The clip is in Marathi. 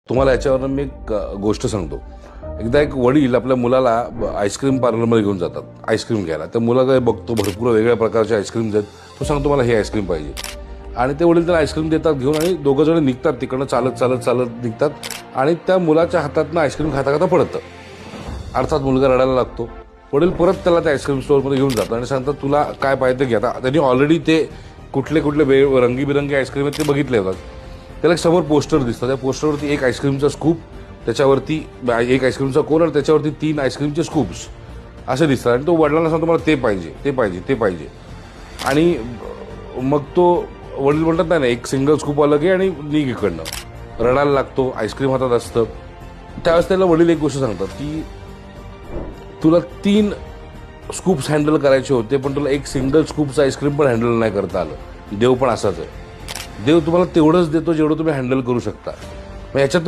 तुम्हाला याच्यावरून मी एक गोष्ट सांगतो. एकदा एक वडील आपल्या मुलाला आईस्क्रीम पार्लरमध्ये घेऊन जातात आईस्क्रीम घ्यायला. त्या मुलाला बघतो भरपूर वेगवेगळ्या प्रकारचे आईस्क्रीम्स आहेत. तो सांगतो मला हे आईस्क्रीम पाहिजे आणि ते वडील त्याला आईस्क्रीम देतात घेऊन आणि दोघं जण निघतात तिकडनं चालत चालत चालत निघतात आणि त्या मुलाच्या हातातनं आईस्क्रीम खाता खाता पडतं. अर्थात मुलगा रडायला लागतो. वडील परत त्याला त्या आईस्क्रीम स्टोअरमध्ये घेऊन जातात आणि सांगतात तुला काय पाहिजे ते घे. आता त्यांनी ऑलरेडी ते कुठले कुठले रंगीबिरंगी आईस्क्रीम आहेत ते बघितले होतात. त्याला एक समोर पोस्टर दिसतं. त्या पोस्टरवरती एक आईस्क्रीमचा स्कूप, त्याच्यावरती एक आईस्क्रीमचा कोन आणि त्याच्यावरती 3 आईस्क्रीमचे स्कूप्स असे दिसतात आणि तो वडिलांना सांगतो मला ते पाहिजे ते पाहिजे ते पाहिजे. आणि मग तो वडील म्हणतात नाही एक सिंगल स्कूप आलं की आणि निघ इकडनं. रडायला लागतो. आईस्क्रीम हातात असतं. त्यावेळेस त्याला वडील एक गोष्ट सांगतात की तुला 3 स्कूप्स हँडल करायचे होते पण तुला एक सिंगल स्कूपचं आईस्क्रीम पण हँडल नाही करता आलं. देव पण असाच आहे. देव तुम्हाला तेवढंच देतो जेवढं तुम्ही हँडल करू शकता. याच्यात